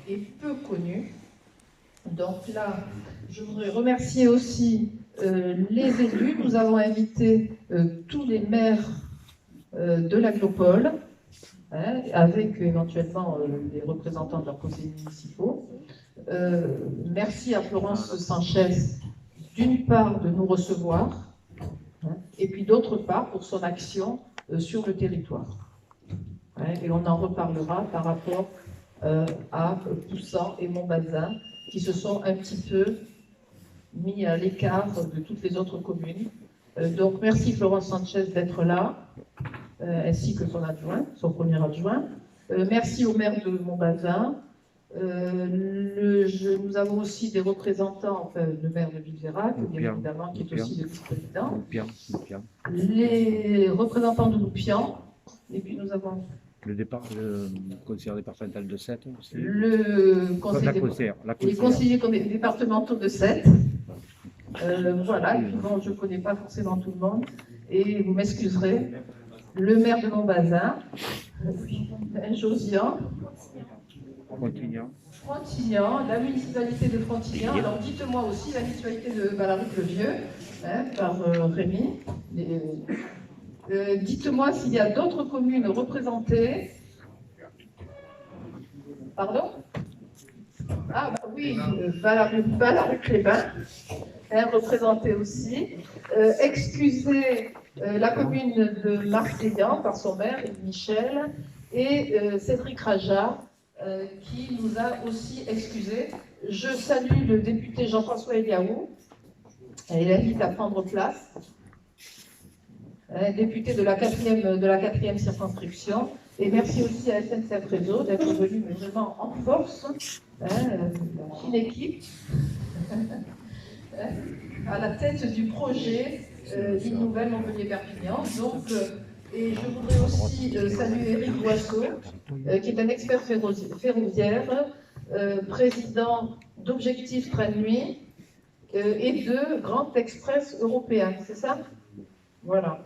est peu connu. Donc là, je voudrais remercier aussi les élus. Nous avons invité tous les maires de l'Aglopole, avec éventuellement les représentants de leurs conseils municipaux. Merci à Florence Sanchez, d'une part, de nous recevoir, et puis d'autre part, pour son action sur le territoire. Et on en reparlera par rapport à Poussan et Montbazin, qui se sont un petit peu mis à l'écart de toutes les autres communes. Donc merci Florence Sanchez d'être là, ainsi que son adjoint, son premier adjoint. Merci au maire de Montbazin. Nous avons aussi des représentants, enfin le maire de Villeveyrac, bien évidemment, qui est aussi le vice-président. Les représentants de Loupian, et puis nous avons... Le conseiller départemental de Sète aussi. Les conseillers départementaux de Sète. Voilà, bon, je ne connais pas forcément tout le monde. Et vous m'excuserez, le maire de Montbazin, Josian. Frontignan, la municipalité de Frontignan. Alors dites-moi aussi la municipalité de Ballaruc-le-Vieux, par Rémi. Dites-moi s'il y a d'autres communes représentées. Pardon? Ah bah oui, Ballaruc-les-Bains, représentée aussi. Excusez la commune de Marseillan par son maire, Michel, et Cédric Raja, qui nous a aussi excusés. Je salue le député Jean-François Eliaou, et l'invite à prendre place. Député de la 4e circonscription. Et merci aussi à SNCF Réseau d'être venu vraiment en force, une équipe, à la tête du projet Ligne Nouvelle Montpellier-Perpignan. Donc, et je voudrais aussi saluer Éric Boisseau, qui est un expert ferroviaire, président d'Objectif Train de Nuit et de Grand Express européen, c'est ça? Voilà.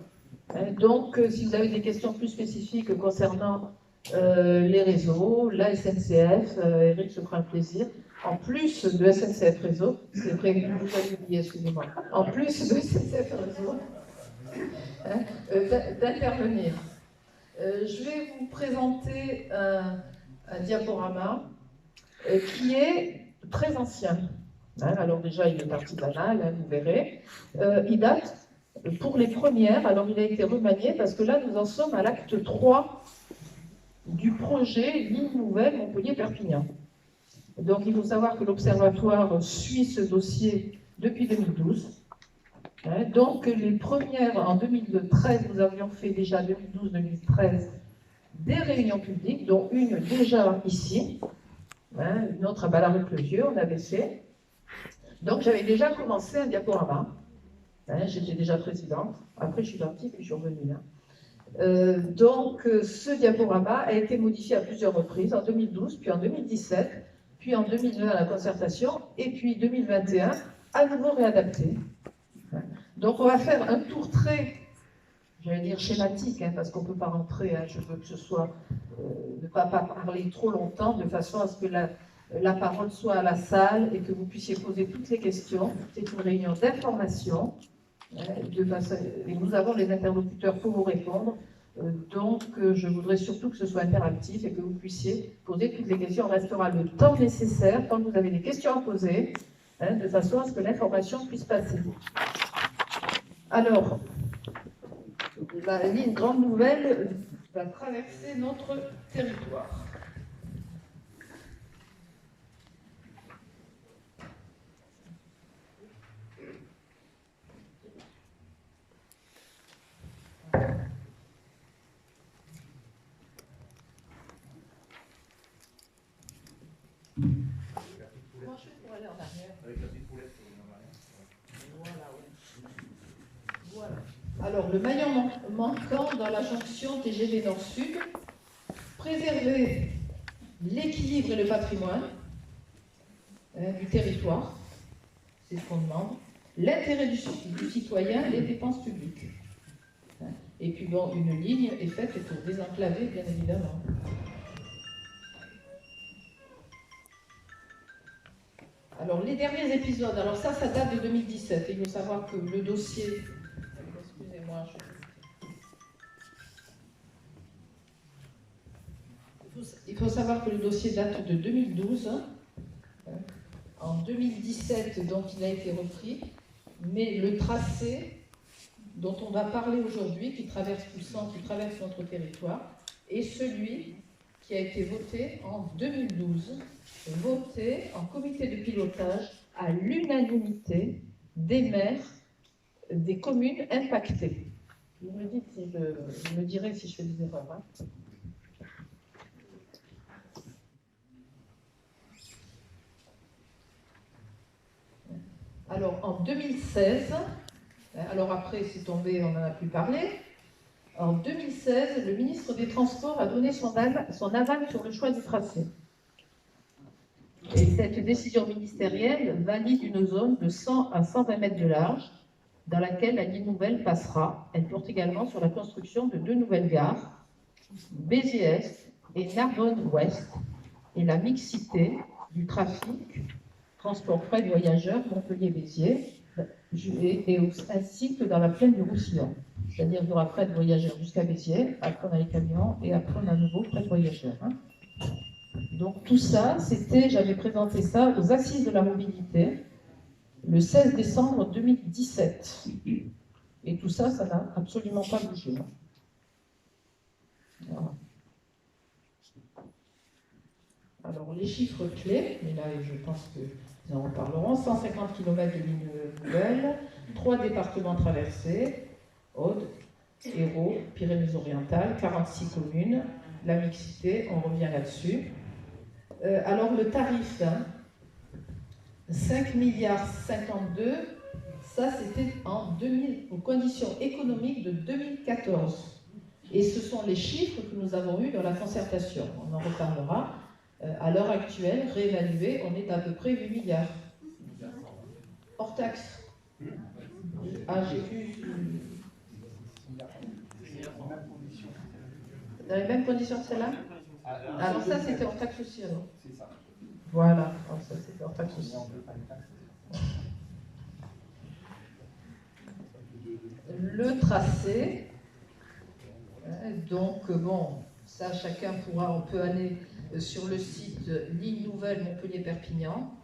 Donc, si vous avez des questions plus spécifiques concernant les réseaux, la SNCF, Eric se fera un plaisir. En plus de SNCF Réseau, c'est vrai que vous avez oublié, excusez-moi, en plus de SNCF Réseau, d'intervenir. Je vais vous présenter un diaporama qui est très ancien. Alors déjà, il est artisanal, vous verrez. Il date pour les premières, alors il a été remanié parce que là nous en sommes à l'acte 3 du projet Ligne Nouvelle Montpellier-Perpignan. Donc il faut savoir que l'Observatoire suit ce dossier depuis 2012. Donc les premières, en 2013, nous avions fait déjà 2012-2013 des réunions publiques, dont une déjà ici, une autre à Ballaruc-le-Vieux, on avait fait. Donc j'avais déjà commencé un diaporama. J'étais déjà présidente, après je suis partie, puis je suis revenue. Donc ce diaporama a été modifié à plusieurs reprises, en 2012, puis en 2017, puis en 2020 à la concertation, et puis 2021, à nouveau réadapté. Donc on va faire un tour très, j'allais dire schématique, parce qu'on ne peut pas rentrer, je veux que ce soit, ne pas parler trop longtemps, de façon à ce que la parole soit à la salle et que vous puissiez poser toutes les questions. C'est une réunion d'information. Et nous avons les interlocuteurs pour vous répondre. Donc, je voudrais surtout que ce soit interactif et que vous puissiez poser toutes les questions. On restera le temps nécessaire, tant que vous avez des questions à poser, de façon à ce que l'information puisse passer. Alors, la ligne Grande Nouvelle va traverser notre territoire. Comment je fais pour aller en arrière? Avec la petite poulette. Voilà. Alors, le maillon manquant dans la jonction TGV Nord-Sud, préserver l'équilibre et le patrimoine du territoire, c'est ce qu'on demande, l'intérêt du citoyen, les dépenses publiques. Et puis bon, une ligne est faite pour désenclaver, bien évidemment. Alors, les derniers épisodes, alors ça date de 2017. Il faut savoir que le dossier... Excusez-moi, il faut savoir que le dossier date de 2012. En 2017, donc, il a été repris. Mais le tracé dont on va parler aujourd'hui, qui traverse Poussan, qui traverse notre territoire, est celui qui a été voté en 2012, voté en comité de pilotage à l'unanimité des maires des communes impactées. Vous me dites si je me dirai si je fais des erreurs. Hein. Alors en 2016, alors après c'est tombé, on n'en a plus parlé. En 2016, le ministre des Transports a donné son aval sur le choix du tracé. Et cette décision ministérielle valide une zone de 100 à 120 mètres de large dans laquelle la ligne nouvelle passera. Elle porte également sur la construction de 2 nouvelles gares, Béziers-Est et Narbonne-Ouest, et la mixité du trafic, transport fret de voyageurs, Montpellier-Béziers, ainsi que dans la plaine du Roussillon. C'est-à-dire qu'il y aura fret de voyageurs jusqu'à Béziers, après on a les camions, et après on a un nouveau fret de voyageurs. Hein. Donc tout ça, j'avais présenté ça aux Assises de la mobilité, le 16 décembre 2017. Et tout ça, ça n'a absolument pas bougé. Voilà. Alors, les chiffres clés, mais là, je pense que nous en reparlerons. 150 km de lignes nouvelles, 3 départements traversés, Aude, Hérault, Pyrénées-Orientales, 46 communes, la mixité, on revient là-dessus. Alors, le tarif, 5 milliards 52, ça c'était aux conditions économiques de 2014. Et ce sont les chiffres que nous avons eus dans la concertation. On en reparlera. À l'heure actuelle, réévalué, on est à peu près 8 milliards. Hors taxe. Ah, j'ai vu. Dans les mêmes conditions que celle-là? Alors ça, c'était hors taxe aussi, alors. C'est ça. Voilà, alors ça, c'était hors taxe aussi. Le tracé, donc bon, ça chacun on peut aller sur le site Ligne Nouvelle Montpellier-Perpignan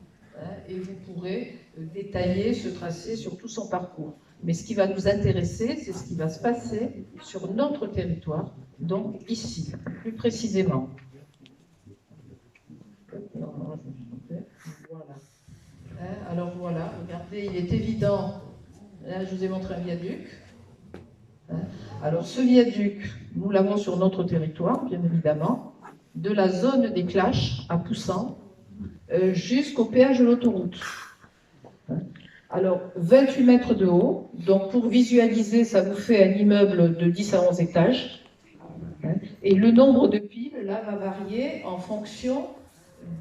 et vous pourrez détailler ce tracé sur tout son parcours. Mais ce qui va nous intéresser, c'est ce qui va se passer sur notre territoire, donc ici, plus précisément. Voilà. Alors voilà, regardez, il est évident, là je vous ai montré un viaduc. Alors ce viaduc, nous l'avons sur notre territoire, bien évidemment, de la zone des Claches à Poussan jusqu'au péage de l'autoroute. Alors 28 mètres de haut, donc pour visualiser, ça vous fait un immeuble de 10 à 11 étages. Et le nombre de piles, là, va varier en fonction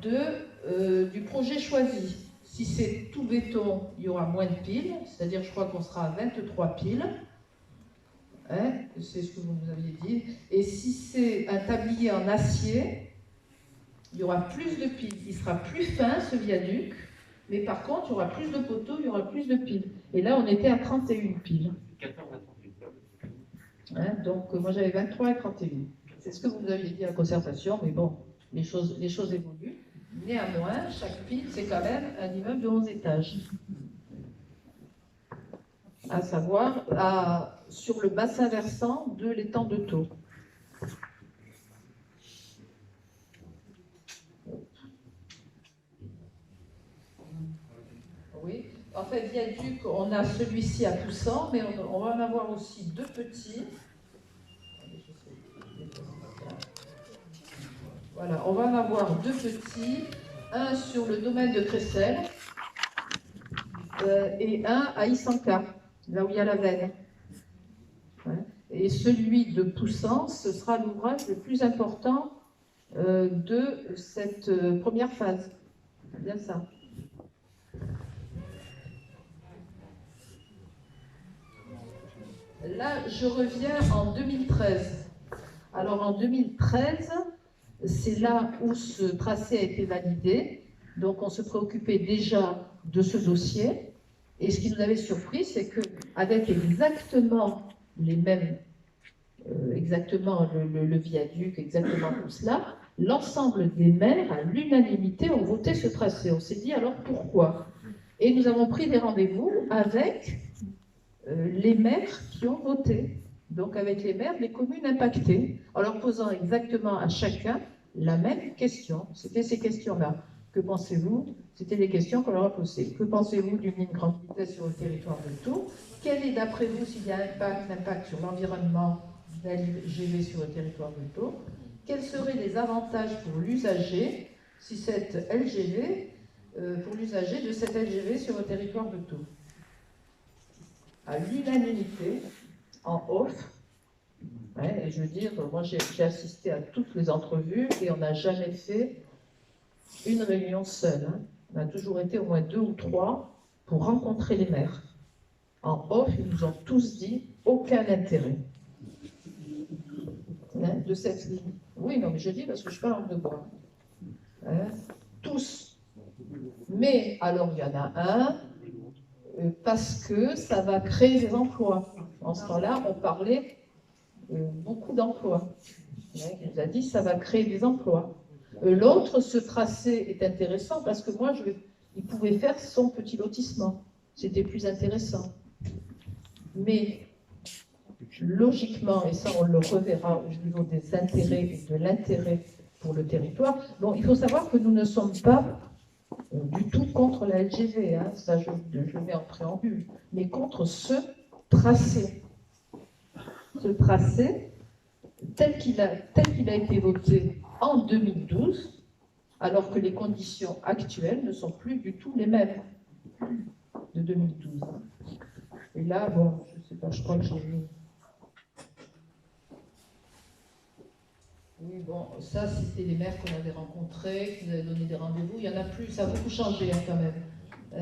du projet choisi. Si c'est tout béton, il y aura moins de piles, c'est-à-dire je crois qu'on sera à 23 piles. C'est ce que vous nous aviez dit. Et si c'est un tablier en acier, il y aura plus de piles. Il sera plus fin, ce viaduc, mais par contre, il y aura plus de poteaux, il y aura plus de piles. Et là, on était à 31 piles. Donc, moi, j'avais 23 et 31. C'est ce que vous nous aviez dit à la concertation, mais bon, les choses évoluent. Néanmoins, chaque pile, c'est quand même un immeuble de 11 étages. À savoir, sur le bassin versant de l'étang de Thau. Oui, en fait, viaduc, on a celui-ci à Poussan, mais on va en avoir aussi 2 petits. Voilà, on va en avoir 2 petits, un sur le domaine de Cressel et un à Issanca, là où il y a la veine. Et celui de Poussan, ce sera l'ouvrage le plus important de cette première phase. C'est bien ça. Là, je reviens en 2013. Alors en 2013, c'est là où ce tracé a été validé. Donc on se préoccupait déjà de ce dossier. Et ce qui nous avait surpris, c'est qu'avec exactement les mêmes, exactement le viaduc, exactement tout cela, l'ensemble des maires, à l'unanimité, ont voté ce tracé. On s'est dit alors pourquoi? Et nous avons pris des rendez-vous avec les maires qui ont voté, donc avec les maires des communes impactées, en leur posant exactement à chacun la même question. C'était ces questions-là. Que pensez-vous? C'était les questions qu'on leur a posées. Que pensez-vous d'une ligne grande vitesse sur le territoire de Tours? Quel est, d'après vous, s'il y a un impact sur l'environnement d'un LGV sur le territoire de Tours? Quels seraient les avantages pour l'usager si cette LGV, pour l'usager de cette LGV sur le territoire de Tours? À l'unanimité, en off, et je veux dire, moi j'ai assisté à toutes les entrevues et on n'a jamais fait une réunion seule. On a toujours été au moins 2 ou 3 pour rencontrer les maires. En off, ils nous ont tous dit aucun intérêt de cette ligne. Oui, non, mais je dis parce que je parle de moi. Tous. Mais alors il y en a un, parce que ça va créer des emplois. En ce temps-là, on parlait beaucoup d'emplois. Il nous a dit ça va créer des emplois. L'autre, ce tracé est intéressant parce que moi, il pouvait faire son petit lotissement. C'était plus intéressant. Mais logiquement, et ça on le reverra au niveau des intérêts et de l'intérêt pour le territoire, bon, il faut savoir que nous ne sommes pas du tout contre la LGV, hein, ça je le mets en préambule, mais contre ce tracé. Ce tracé, tel qu'il a été voté en 2012, alors que les conditions actuelles ne sont plus du tout les mêmes de 2012. Et là, bon, je ne sais pas, je crois que j'ai mis... Oui, bon, ça, c'était les maires qu'on avait rencontrés, qui nous avaient donné des rendez-vous. Il n'y en a plus, ça a beaucoup changé hein, quand même.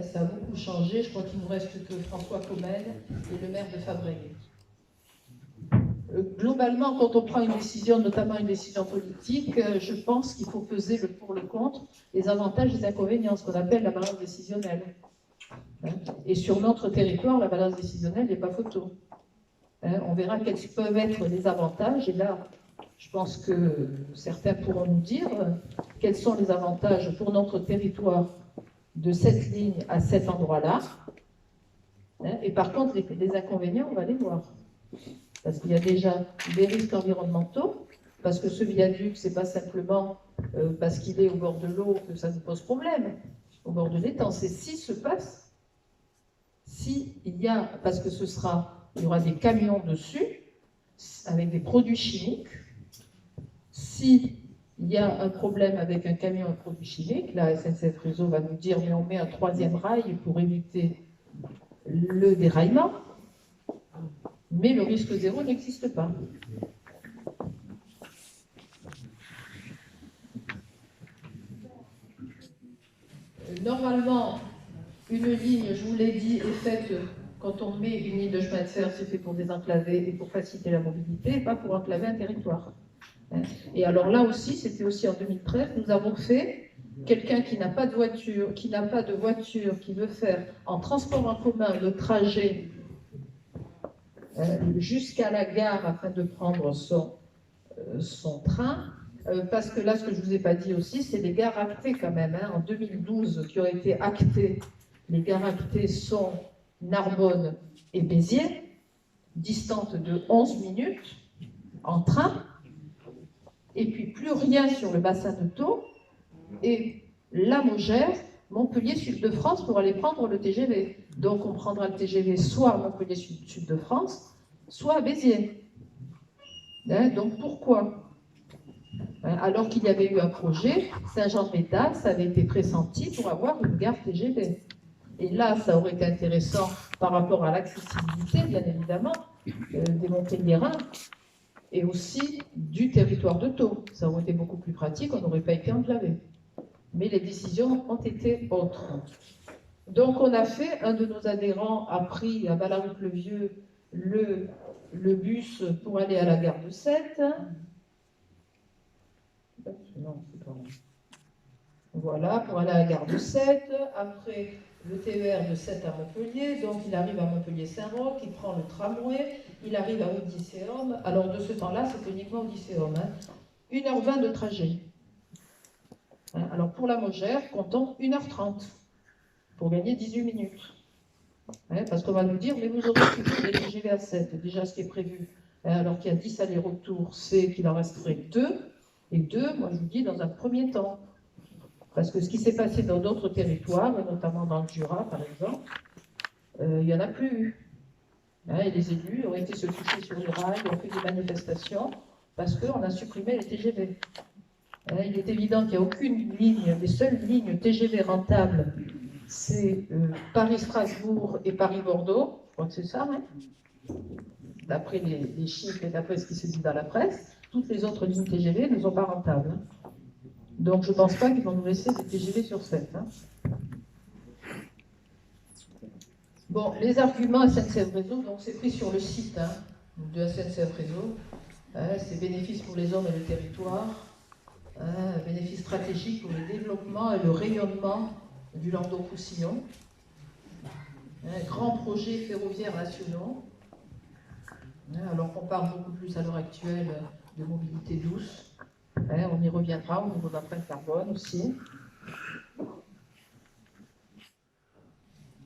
Ça a beaucoup changé. Je crois qu'il ne nous reste que François Comel et le maire de Fabrègues. Globalement, quand on prend une décision, notamment une décision politique, je pense qu'il faut peser le pour, le contre, les avantages et les inconvénients, ce qu'on appelle la balance décisionnelle. Et sur notre territoire, la balance décisionnelle n'est pas photo. On verra quels peuvent être les avantages, et là, je pense que certains pourront nous dire quels sont les avantages pour notre territoire de cette ligne à cet endroit-là. Et par contre, les inconvénients, on va les voir. Parce qu'il y a déjà des risques environnementaux, parce que ce viaduc, c'est pas simplement parce qu'il est au bord de l'eau que ça nous pose problème, au bord de l'étang. C'est si se passe, parce que il y aura des camions dessus, avec des produits chimiques. S'il y a un problème avec un camion et un produit chimique, la SNCF Réseau va nous dire, mais on met un 3e rail pour éviter le déraillement. Mais le risque zéro n'existe pas. Normalement, une ligne, je vous l'ai dit, est faite, quand on met une ligne de chemin de fer, c'est fait pour désenclaver et pour faciliter la mobilité, et pas pour enclaver un territoire. Et alors là aussi, c'était aussi en 2013, nous avons fait quelqu'un qui n'a pas de voiture, qui veut faire en transport en commun le trajet jusqu'à la gare afin de prendre son train, parce que là, ce que je ne vous ai pas dit aussi, c'est les gares actées quand même. En 2012, qui ont été actées, les gares actées sont Narbonne et Béziers, distantes de 11 minutes en train, et puis plus rien sur le bassin de Thau, et la Mogère, Montpellier, Sud-de-France, pour aller prendre le TGV. Donc on prendra le TGV soit à Montpellier, Sud-de-France, soit à Béziers. Donc pourquoi? Alors qu'il y avait eu un projet, Saint-Jean-de-Métal, ça avait été pressenti pour avoir une gare TGV. Et là, ça aurait été intéressant par rapport à l'accessibilité, bien évidemment, des Montpelliérains, et aussi du territoire de Thau. Ça aurait été beaucoup plus pratique, on n'aurait pas été enclavé. Mais les décisions ont été autres. Donc on a fait, un de nos adhérents a pris à Ballaruc-le-Vieux le bus pour aller à la gare de Sète. Non, c'est pas vrai. Voilà, pour aller à la gare de Sète. Après, le TER de Sète à Montpellier. Donc, il arrive à Montpellier-Saint-Roch, il prend le tramway, il arrive à Odysseum. Alors, de ce temps-là, c'est uniquement Odysseum. 1h20 de trajet. Alors, pour la Mogère, comptons 1h30 pour gagner 18 minutes. Parce qu'on va nous dire, mais vous aurez toujours des TGV à 7. Déjà, ce qui est prévu, alors qu'il y a 10 allers-retours, c'est qu'il en resterait 2. Et 2, moi, je vous dis, dans un premier temps. Parce que ce qui s'est passé dans d'autres territoires, et notamment dans le Jura, par exemple, il n'y en a plus eu. Et les élus ont été se coucher sur les rails, ont fait des manifestations, parce qu'on a supprimé les TGV. Il est évident qu'il n'y a aucune ligne, les seules lignes TGV rentables, c'est Paris-Strasbourg et Paris-Bordeaux, je crois que c'est ça, d'après les chiffres et d'après ce qui se dit dans la presse. Toutes les autres lignes TGV ne sont pas rentables. Donc je ne pense pas qu'ils vont nous laisser des TGV sur 7. Bon, les arguments SNCF Réseau, donc c'est pris sur le site de SNCF Réseau. C'est bénéfice pour les hommes et le territoire, bénéfice stratégique pour le développement et le rayonnement du Languedoc-Roussillon, grands projets ferroviaires nationaux, alors qu'on parle beaucoup plus à l'heure actuelle de mobilité douce. On y reviendra au niveau de l'empreinte carbone aussi.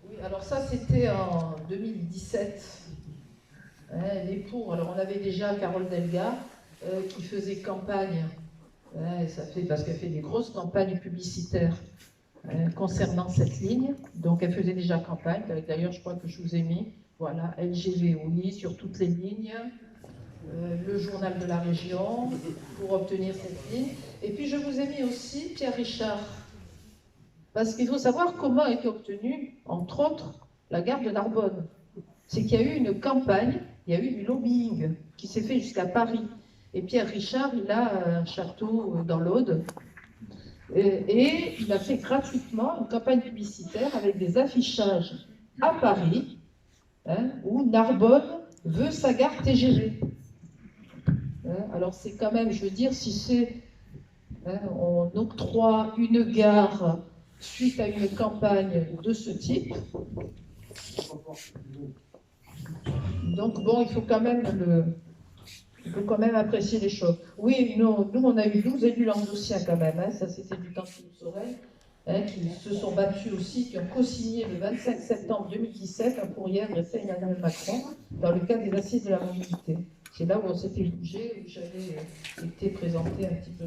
Oui, alors ça c'était en 2017. Les pour, alors on avait déjà Carole Delga qui faisait campagne, parce qu'elle fait des grosses campagnes publicitaires concernant cette ligne. Donc elle faisait déjà campagne. D'ailleurs, je crois que je vous ai mis, voilà, LGV oui, sur toutes les lignes. Le journal de la région pour obtenir cette ligne. Et puis je vous ai mis aussi Pierre Richard, parce qu'il faut savoir comment a été obtenue, entre autres, la gare de Narbonne. C'est qu'il y a eu une campagne, il y a eu du lobbying qui s'est fait jusqu'à Paris. Et Pierre Richard, il a un château dans l'Aude, et il a fait gratuitement une campagne publicitaire avec des affichages à Paris, où Narbonne veut sa gare TGV. Alors c'est quand même, je veux dire, si c'est, on octroie une gare suite à une campagne de ce type, donc bon, il faut quand même apprécier les choses. Oui, nous on a eu 12 élus languedociens quand même, ça c'était du temps de Soreille, qui se sont battus aussi, qui ont co-signé le 25 septembre 2017 un courrier adressé à Emmanuel Macron dans le cadre des assises de la mobilité. C'est là où on s'était bougé, où j'avais été présenter un petit peu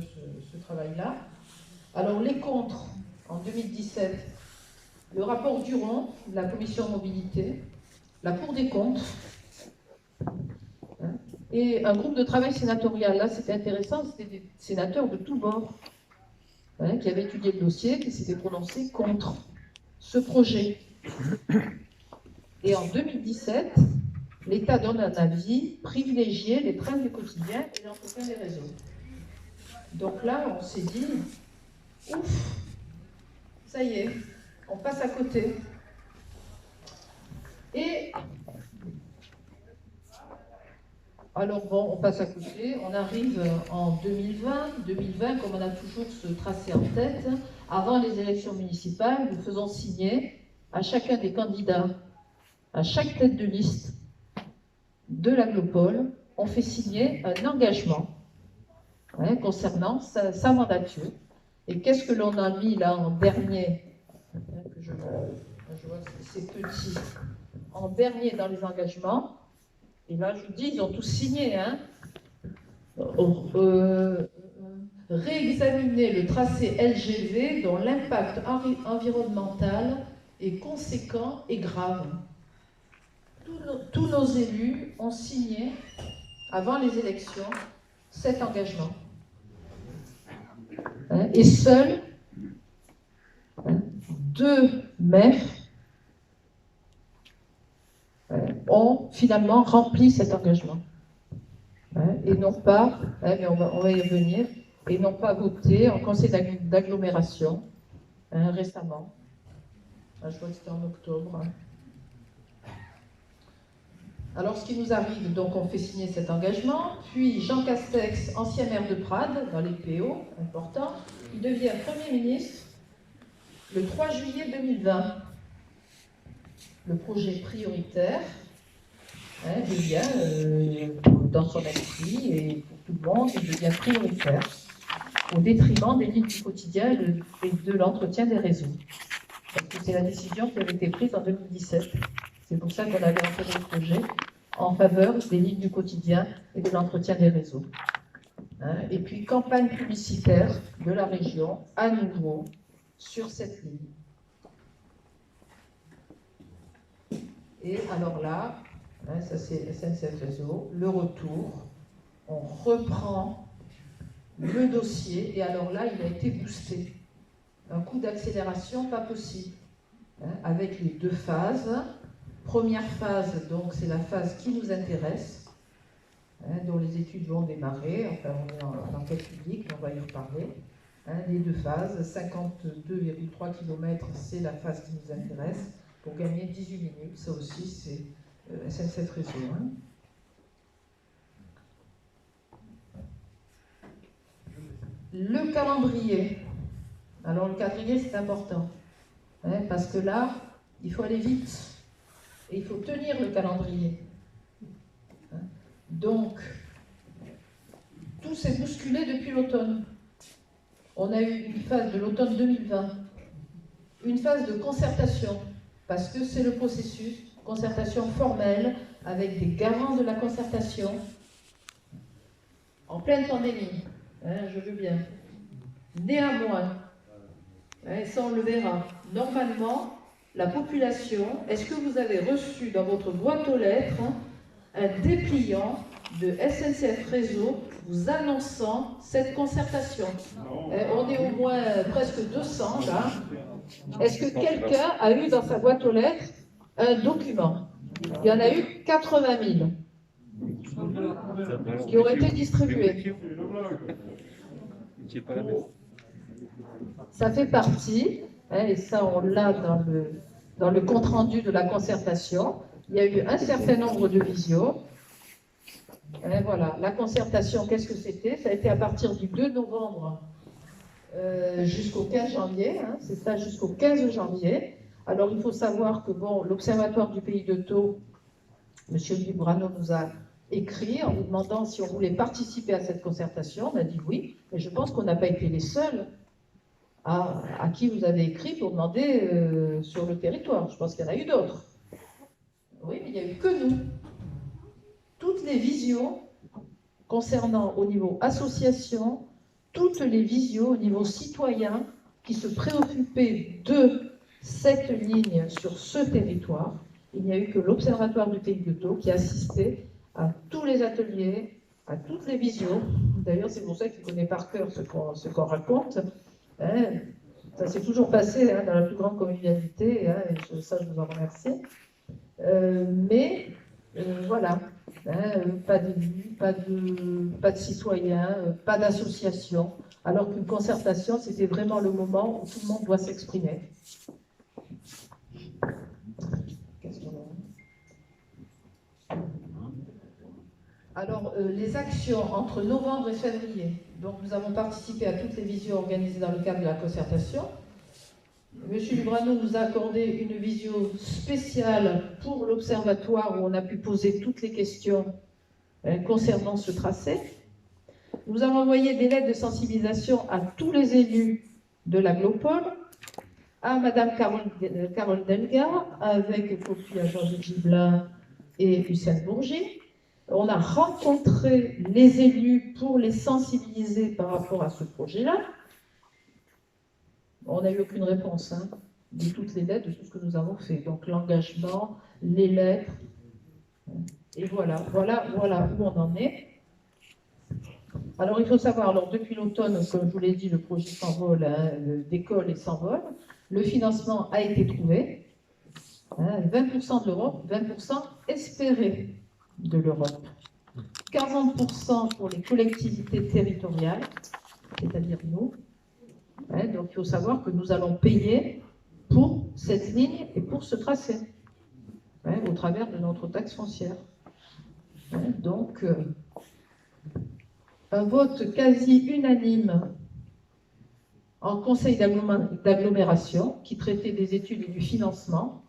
ce travail-là. Alors les contres, en 2017, le rapport Duron, de la commission mobilité, la Cour des comptes, et un groupe de travail sénatorial. Là, c'était intéressant, c'était des sénateurs de tous bords qui avaient étudié le dossier, qui s'étaient prononcés contre ce projet. Et en 2017, l'État donne un avis privilégié les trains du quotidien et l'entretien des réseaux. Donc là, on s'est dit, ouf, ça y est, on passe à côté. Et alors bon, on passe à côté, on arrive en 2020. 2020, comme on a toujours ce tracé en tête, avant les élections municipales, nous faisons signer à chacun des candidats, à chaque tête de liste de l'Aglopole, on fait signer un engagement concernant sa mandature. Et qu'est-ce que l'on a mis là en dernier, que je vois que c'est petit, en dernier dans les engagements, et là je vous dis, ils ont tous signé, réexaminer le tracé LGV dont l'impact environnemental est conséquent et grave. Tous nos élus ont signé, avant les élections, cet engagement. Et seuls 2 maires ont finalement rempli cet engagement. Et non pas, mais on va y revenir, et n'ont pas voté en conseil d'agglomération récemment. Je crois que c'était en octobre. Alors, ce qui nous arrive, donc on fait signer cet engagement, puis Jean Castex, ancien maire de Prades, dans les PO, important, il devient Premier ministre le 3 juillet 2020. Le projet prioritaire devient, dans son esprit et pour tout le monde, il devient prioritaire au détriment des lignes du quotidien et de l'entretien des réseaux. Parce que c'est la décision qui avait été prise en 2017. C'est pour ça qu'on avait entamé le projet en faveur des lignes du quotidien et de l'entretien des réseaux. Et puis, campagne publicitaire de la région, à nouveau, sur cette ligne. Et alors là, ça c'est SNCF Réseau, le retour, on reprend le dossier, et alors là, il a été boosté. Un coup d'accélération pas possible, avec les deux phases. Première phase, donc c'est la phase qui nous intéresse, dont les études vont démarrer, enfin on est en enquête publique, on va y reparler. Les deux phases, 52,3 km, c'est la phase qui nous intéresse, pour gagner 18 minutes, ça aussi c'est SNCF Réseau. Le calendrier. Alors le calendrier c'est important, parce que là, il faut aller vite, et il faut tenir le calendrier. Donc, tout s'est bousculé depuis l'automne. On a eu une phase de l'automne 2020, une phase de concertation, parce que c'est le processus, concertation formelle, avec des garants de la concertation, en pleine pandémie, je veux bien. Néanmoins, ça on le verra, normalement, la population, est-ce que vous avez reçu dans votre boîte aux lettres un dépliant de SNCF Réseau vous annonçant cette concertation? On est au moins presque 200 là. Est-ce que quelqu'un a eu dans sa boîte aux lettres un document? Il y en a eu 80 000 qui auraient été distribués. Ça fait partie, et ça on l'a dans le compte-rendu de la concertation, il y a eu un certain nombre de visios. Et voilà, la concertation, qu'est-ce que c'était? Ça a été à partir du 2 novembre jusqu'au 15 janvier, c'est ça, jusqu'au 15 janvier. Alors il faut savoir que bon, l'Observatoire du Pays de Thau, M. Librano nous a écrit en nous demandant si on voulait participer à cette concertation. On a dit oui, mais je pense qu'on n'a pas été les seuls à qui vous avez écrit pour demander sur le territoire. Je pense qu'il y en a eu d'autres. Oui, mais il n'y a eu que nous. Toutes les visios concernant au niveau association, toutes les visios au niveau citoyen qui se préoccupaient de cette ligne sur ce territoire. Il n'y a eu que l'Observatoire du Pays de Thau qui assistait à tous les ateliers, à toutes les visios. D'ailleurs, c'est pour ça qu'il connaît par cœur ce qu'on raconte. Ça s'est toujours passé dans la plus grande convivialité, et ça je vous en remercie. Mais voilà, pas d'élus, pas de citoyens, pas d'associations, alors qu'une concertation, c'était vraiment le moment où tout le monde doit s'exprimer. Alors, les actions entre novembre et février. Donc, nous avons participé à toutes les visios organisées dans le cadre de la concertation. Monsieur Librano nous a accordé une visio spéciale pour l'Observatoire où on a pu poser toutes les questions concernant ce tracé. Nous avons envoyé des lettres de sensibilisation à tous les élus de l'Aglopole, à Madame Carole Delga, avec copie à Georges Gibelin et Lucien Bourgi. On a rencontré les élus pour les sensibiliser par rapport à ce projet-là. On n'a eu aucune réponse de toutes les lettres, de tout ce que nous avons fait. Donc l'engagement, les lettres, et voilà où on en est. Alors il faut savoir, alors, depuis l'automne, comme je vous l'ai dit, le projet s'envole, décolle et s'envole. Le financement a été trouvé, 20% de l'Europe, 20% espéré de l'Europe. 40% pour les collectivités territoriales, c'est-à-dire nous. Donc il faut savoir que nous allons payer pour cette ligne et pour ce tracé, au travers de notre taxe foncière. Donc, un vote quasi unanime en conseil d'agglomération qui traitait des études et du financement.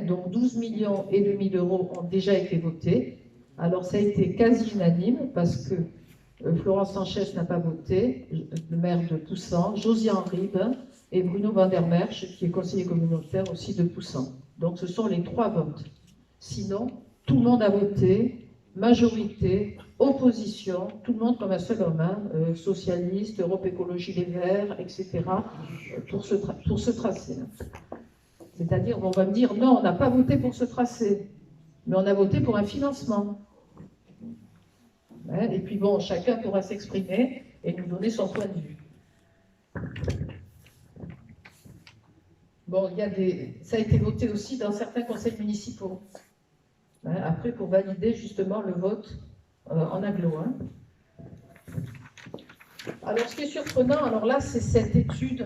Donc 12 millions et demi d'euros ont déjà été votés. Alors ça a été quasi unanime parce que Florence Sanchez n'a pas voté, le maire de Poussan, Josiane Ribes et Bruno Van der Merch, qui est conseiller communautaire aussi de Poussan. Donc ce sont les 3 votes. Sinon, tout le monde a voté, majorité, opposition, tout le monde comme un seul homme, socialiste, Europe Écologie Les Verts, etc., pour ce tracé. C'est-à-dire, on va me dire, non, on n'a pas voté pour ce tracé, mais on a voté pour un financement. Et puis bon, chacun pourra s'exprimer et nous donner son point de vue. Bon, ça a été voté aussi dans certains conseils municipaux. Après, pour valider justement le vote en agglo. Alors, ce qui est surprenant, alors là, c'est cette étude